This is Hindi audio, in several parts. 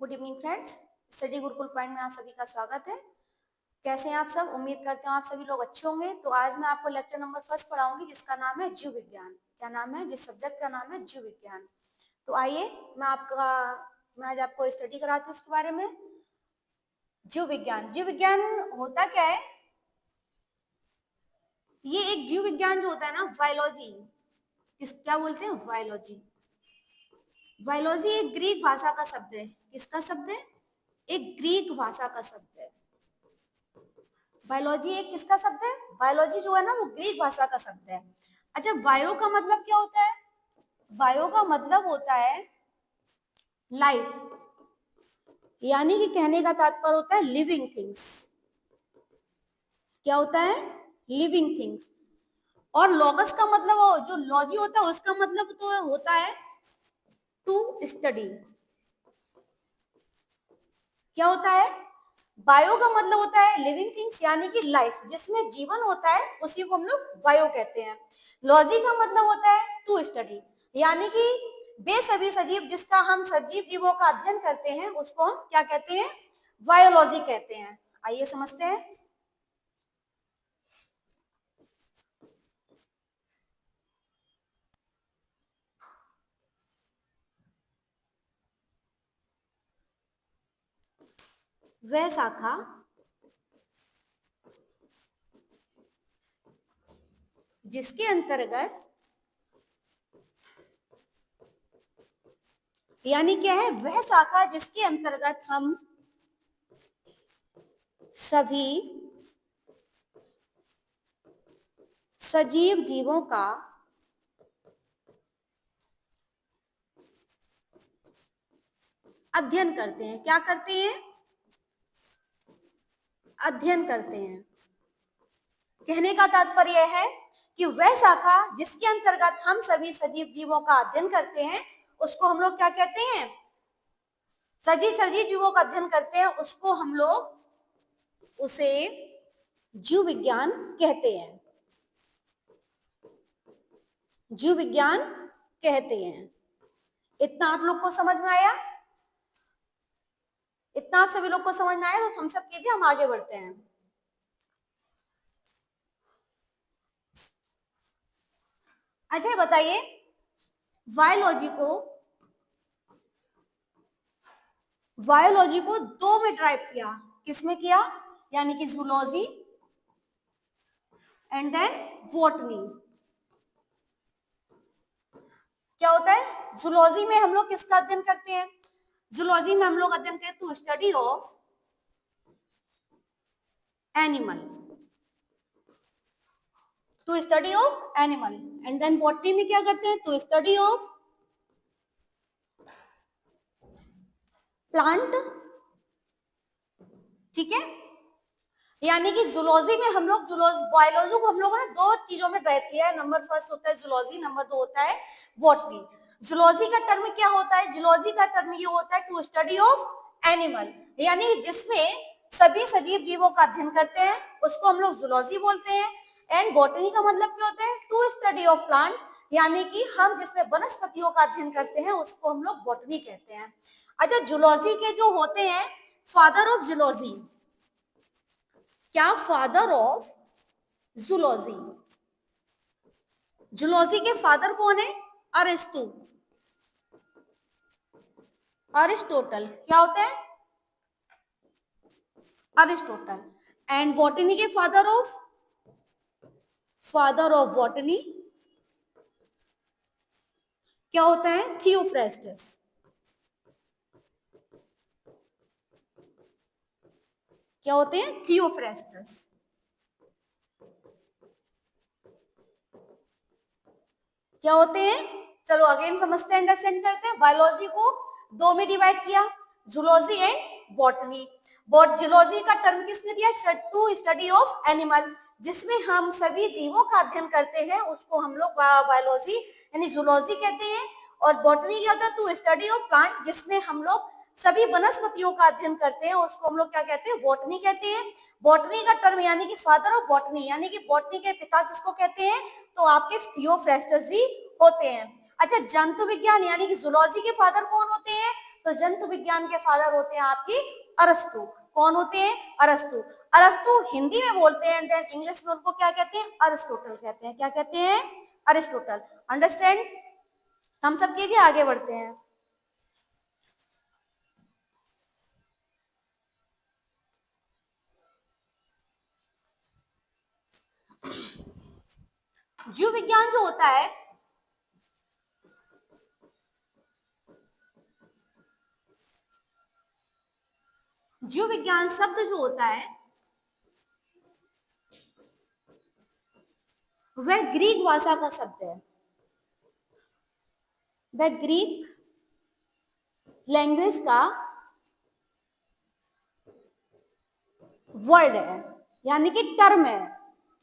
Good evening friends, study Gurukul point में आप सभी का स्वागत है। कैसे हैं आप सब? उम्मीद करते हो आप सभी लोग अच्छे होंगे। तो आज मैं आपको लेक्चर नंबर फर्स्ट पढ़ाऊंगी जिसका नाम है जीव विज्ञान। क्या नाम है? जिस सब्जेक्ट का नाम है जीव विज्ञान। तो आइए मैं आज आपको स्टडी कराती हूँ उसके बारे में। जीव विज्ञान, जीव विज्ञान होता क्या है? ये एक जीव विज्ञान जो होता है ना, बायोलॉजी, क्या बोलते हैं? बायोलॉजी। बायोलॉजी एक ग्रीक भाषा का शब्द है। किसका शब्द है? एक ग्रीक भाषा का शब्द है। बायोलॉजी एक किसका शब्द है? बायोलॉजी जो है ना, वो ग्रीक भाषा का शब्द है। अच्छा, बायो का मतलब क्या होता है? बायो का मतलब होता है लाइफ, यानी कि कहने का तात्पर्य होता है लिविंग थिंग्स। क्या होता है? Living things. और लॉगस का मतलब, जो लॉजी होता है उसका मतलब तो होता है टू स्टडी। क्या होता है? बायो का मतलब होता है लिविंग थिंग्स, यानी कि लाइफ, जिसमें जीवन होता है उसी को हम लोग बायो कहते हैं। लॉजी का मतलब होता है टू स्टडी, यानी कि बेसभी सजीव, जिसका हम सजीव जीवों का अध्ययन करते हैं उसको हम क्या कहते हैं? बायोलॉजी कहते हैं। आइए समझते हैं। वह शाखा जिसके अंतर्गत, यानी क्या है? वह शाखा जिसके अंतर्गत हम सभी सजीव जीवों का अध्ययन करते हैं। क्या करते हैं? अध्ययन करते हैं। कहने का तात्पर्य है कि वह शाखा जिसके अंतर्गत हम सभी सजीव जीवों का अध्ययन करते हैं उसको हम लोग क्या कहते हैं? सजीव सजीव जीवों का अध्ययन करते हैं उसको हम लोग उसे जीव विज्ञान कहते हैं। जीव विज्ञान कहते हैं। इतना आप लोग को समझ में आया? इतना आप सभी लोग को समझ में आया तो थम्स अप कीजिए, हम आगे बढ़ते हैं। अच्छा बताइए, बायोलॉजी को दो में ड्राइव किया। किसमें किया? यानी कि जूलॉजी एंड देन बॉटनी। क्या होता है? जूलॉजी में हम लोग किसका अध्ययन करते हैं? जूलॉजी में हम लोग अध्ययन करते हैं to study of animal, to study of animal. And then botany में क्या करते हैं? To study of plant. ठीक है, यानी कि जूलॉजी में हम लोग बायोलॉजी को हम लोगों ने दो चीजों में ड्राइव किया है। नंबर फर्स्ट होता है जूलॉजी, नंबर दो होता है बॉटनी। जूलॉजी का टर्म क्या होता है? जूलॉजी का टर्म ये होता है टू स्टडी ऑफ एनिमल, यानी जिसमें सभी सजीव जीवों का अध्ययन करते हैं उसको हम लोग जूलॉजी बोलते हैं। एंड बॉटनी का मतलब क्या होता है? टू स्टडी ऑफ प्लांट, यानी कि हम जिसमें वनस्पतियों का अध्ययन करते हैं उसको हम लोग बॉटनी कहते हैं। अच्छा, जूलॉजी के जो होते हैं फादर ऑफ जूलॉजी, क्या फादर ऑफ जूलॉजी, जूलॉजी के फादर कौन है? Aristo, Aristotle. क्या होता है? अरिस्टोटल। एंड बॉटनी के फादर ऑफ बॉटनी क्या होता है? थियोफ्रेस्टस। क्या होते हैं? थियोफ्रेस्टस। क्या होते हैं? चलो अगेन समझते हैं, अंडरस्टैंड करते हैं। बायोलॉजी को दो में डिवाइड किया, जूलॉजी एंड बॉटनी। जूलॉजी का टर्म किसने दिया? टू स्टडी ऑफ एनिमल, जिसमें हम सभी जीवों का अध्ययन करते हैं उसको हम लोग बायोलॉजी यानी जूलॉजी कहते हैं। और बॉटनी क्या होता है? टू स्टडी ऑफ प्लांट, जिसमें हम लोग सभी वनस्पतियों का अध्ययन करते हैं उसको हम लोग क्या कहते हैं? बॉटनी कहते हैं। बॉटनी का टर्म यानी कि फादर ऑफ बॉटनी, यानी कि बॉटनी के पिता किसको कहते हैं? तो आपके थियोफ्रेस्टस जी होते हैं। अच्छा, जंतु विज्ञान यानी कि जूलॉजी के फादर कौन होते हैं? तो जंतु विज्ञान के फादर होते हैं आपकी अरस्तु। कौन होते हैं? अरस्तु। अरस्तु हिंदी में बोलते हैं, देन इंग्लिश में उनको क्या कहते हैं? अरिस्टोटल कहते हैं। क्या कहते हैं? अरिस्टोटल। अंडरस्टैंड? हम सब कीजिए, आगे बढ़ते हैं। जीव विज्ञान जो होता है, जीव विज्ञान शब्द जो होता है वह ग्रीक भाषा का शब्द है, वह ग्रीक लैंग्वेज का वर्ड है, यानी कि टर्म है।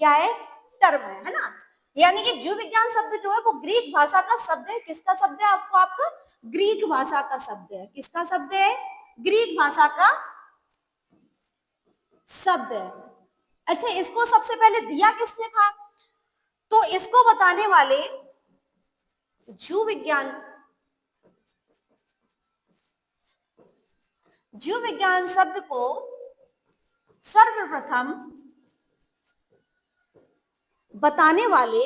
क्या है? टर्म है ना। यानी कि जीव विज्ञान शब्द जो है वो ग्रीक भाषा का शब्द है। किसका शब्द है? आपको आपका ग्रीक भाषा का शब्द है। किसका शब्द है? ग्रीक भाषा का शब्द है। अच्छा, इसको सबसे पहले दिया किसने था? तो इसको बताने वाले जीव विज्ञान, जीव विज्ञान शब्द को सर्वप्रथम बताने वाले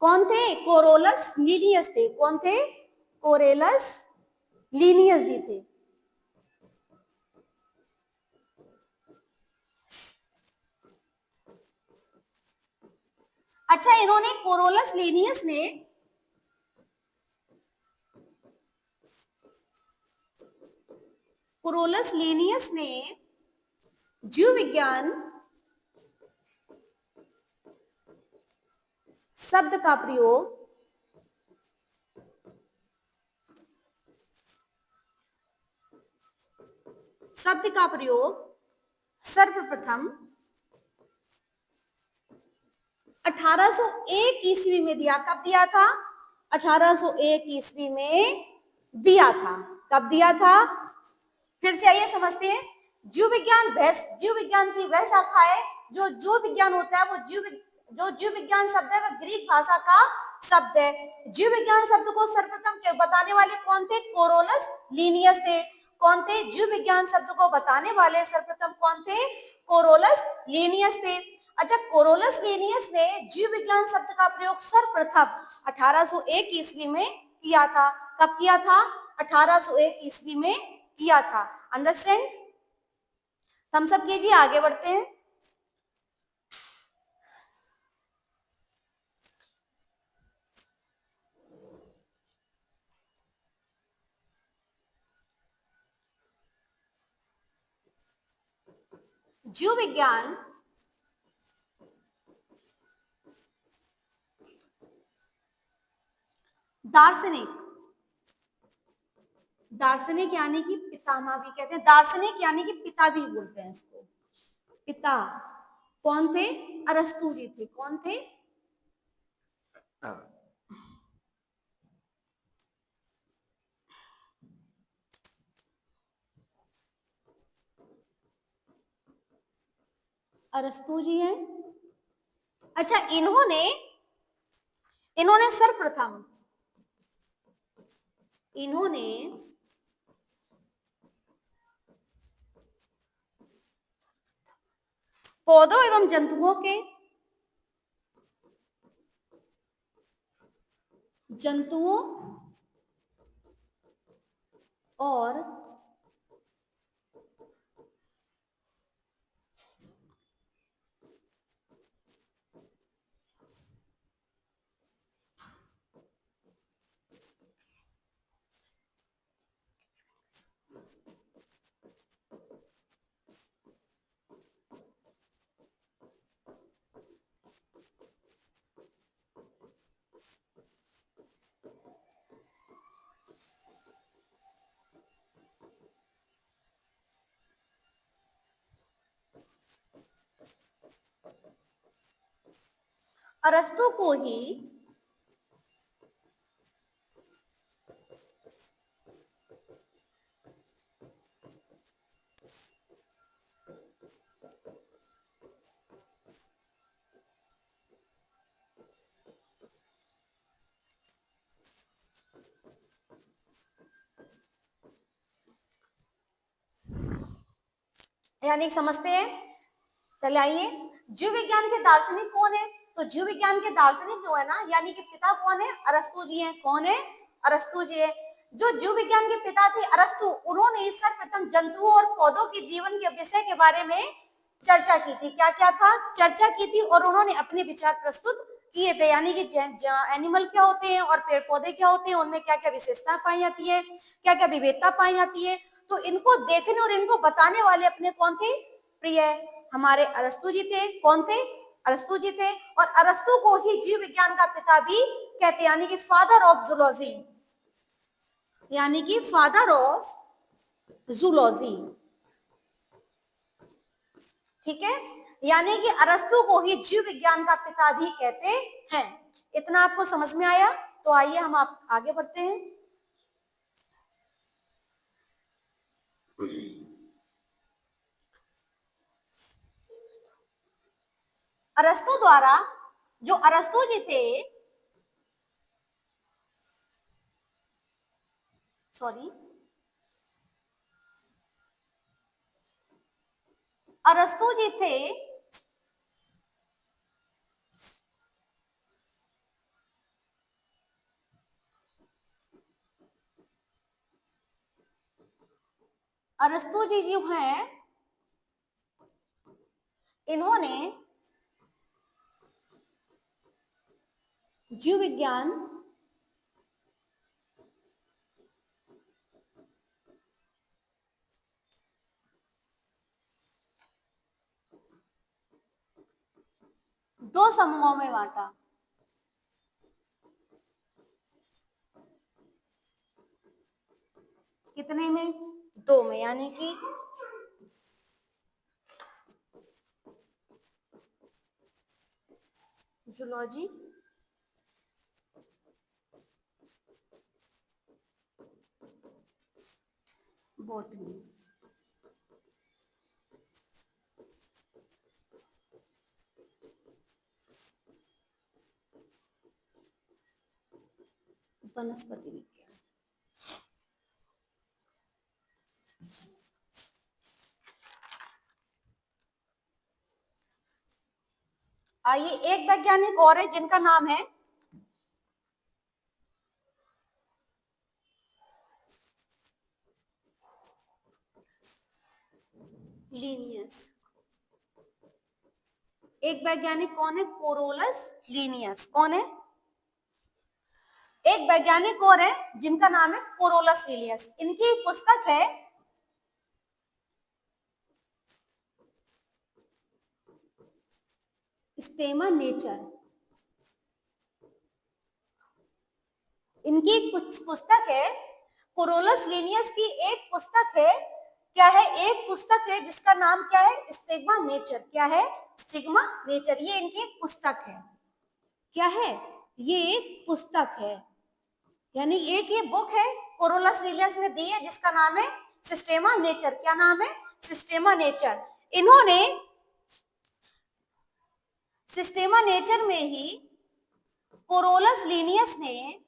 कौन थे? कोरोलस लीनियस थे। कौन थे? कोरेलस लीनियस जी थे। अच्छा, इन्होंने कोरोलस लीनियस ने कोरोलस लीनियस ने जीव विज्ञान शब्द का प्रयोग सर्वप्रथम 1801 ईस्वी में दिया। कब दिया था? 1801 ईस्वी में दिया था। कब दिया था? फिर से आइए समझते हैं। जीव विज्ञान की वह शाखा है जो जीव विज्ञान होता है वो जीव विज्ञान शब्द है वह ग्रीक भाषा का शब्द है। जीव विज्ञान शब्द को सर्वप्रथम बताने वाले कौन थे? कोरोलस लीनियस थे। कौन थे? जीव विज्ञान शब्द को बताने वाले सर्वप्रथम कौन थे? कोरोलस लीनियस थे। अच्छा, कोरोलस लीनियस ने जीव विज्ञान शब्द का प्रयोग सर्वप्रथम 1801 ईस्वी में किया था। कब किया था? 1801 ईस्वी में किया था। अंडरस्टैंड? हम सब कीजिए, आगे बढ़ते हैं। जीव विज्ञान दार्शनिक, दार्शनिक यानी कि पितामह भी कहते हैं, दार्शनिक यानी कि पिता भी बोलते हैं इसको, पिता। कौन थे? अरस्तु जी थे। कौन थे? अरस्तु जी हैं। अच्छा, इन्होंने सर्वप्रथम पौधों एवं जंतुओं और अरस्तु को ही यानी समझते हैं। चले आइए, जीव विज्ञान के दार्शनिक कौन है? तो जीव विज्ञान के दार्शनिक जो है ना, यानी कि पिता कौन है? अरस्तु जी हैं। कौन है? अरस्तु जी है। जो जीव विज्ञान के पिता थे अरस्तु, उन्होंने सर्वप्रथम जंतुओं और पौधों के जीवन के विषय के बारे में चर्चा की थी। क्या क्या था? चर्चा की थी और उन्होंने अपने विचार प्रस्तुत किए थे। यानी कि एनिमल क्या होते हैं और पेड़ पौधे क्या होते हैं, उनमें क्या क्या विशेषता पाई जाती है, क्या क्या विविधता पाई जाती है, तो इनको देखने और इनको बताने वाले अपने कौन थे? प्रिय हमारे अरस्तु जी थे। कौन थे? अरस्तु जी थे। और अरस्तु को ही जीव विज्ञान का पिता भी कहते, यानी कि फादर ऑफ जूलॉजी, यानी कि फादर ऑफ जूलॉजी। ठीक है, यानी कि अरस्तु को ही जीव विज्ञान का पिता भी कहते हैं। इतना आपको समझ में आया? तो आइए हम आप आगे बढ़ते हैं। अरस्तु द्वारा, जो अरस्तु जी थे, सॉरी, अरस्तु जी थे अरस्तु जी जो हैं, इन्होंने जीव विज्ञान दो समूहों में बांटा। कितने में? दो में, यानी कि जूलॉजी बॉटनी। वनस्पति विज्ञान। आइए, एक वैज्ञानिक और है जिनका नाम है लीनियस। एक वैज्ञानिक कौन है? कोरोलस लीनियस। कौन है? एक वैज्ञानिक और है जिनका नाम है कोरोलस लीनियस। इनकी पुस्तक है स्टेमा नेचर। इनकी कुछ पुस्तक है, कोरोलस लीनियस की एक पुस्तक है। क्या है? एक पुस्तक है जिसका नाम क्या है? Stigma nature. क्या है? Stigma nature. ये इनकी पुस्तक है। क्या है? ये एक पुस्तक है, यानी एक ये बुक है कोरोलस लीनियस ने दी है जिसका नाम है सिस्टेमा नेचर। क्या नाम है? सिस्टेमा नेचर। इन्होंने सिस्टेमा नेचर में ही कोरोलस लीनियस ने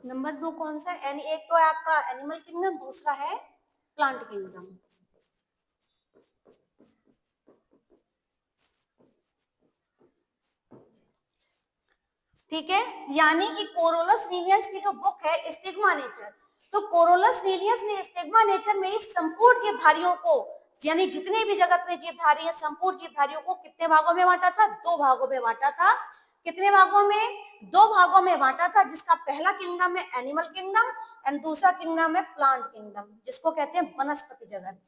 नंबर 2 कौन सा है? एक तो है आपका एनिमल किंगडम, दूसरा है प्लांट किंगडम। ठीक है, यानी कि कोरोलस लीनियस की जो बुक है स्टिग्मा नेचर, तो कोरोलस लीनियस ने स्टिग्मा नेचर में संपूर्ण जीवधारियों को, यानी जितने भी जगत में जीवधारी है, संपूर्ण जीवधारियों को कितने भागों में बांटा था? 2 भागों में बांटा था। कितने भागों में? 2 भागों में बांटा था, जिसका पहला किंगडम है एनिमल किंगडम एंड दूसरा किंगडम है प्लांट किंगडम, जिसको कहते हैं वनस्पति जगत।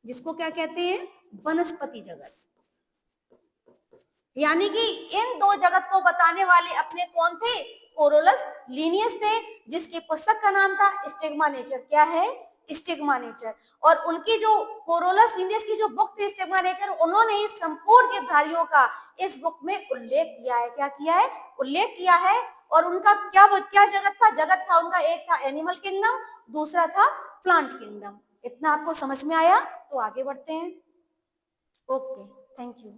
जिसको क्या कहते हैं? वनस्पति जगत। यानी कि इन दो जगत को बताने वाले अपने कौन थे? कोरोलस लिनियस थे, जिसकी पुस्तक का नाम था स्टिग्मा नेचर। क्या है? Stigma nature. और उनकी जो कोरोलस लिनियस की जो बुक थी स्टिग्मा नेचर, उन्होंने ही संपूर्ण जीवधारियों का इस बुक में उल्लेख किया है। क्या किया है? उल्लेख किया है। और उनका क्या क्या जगत था? जगत था उनका, एक था एनिमल किंगडम, दूसरा था प्लांट किंगडम। इतना आपको समझ में आया? तो आगे बढ़ते हैं। Okay, thank you.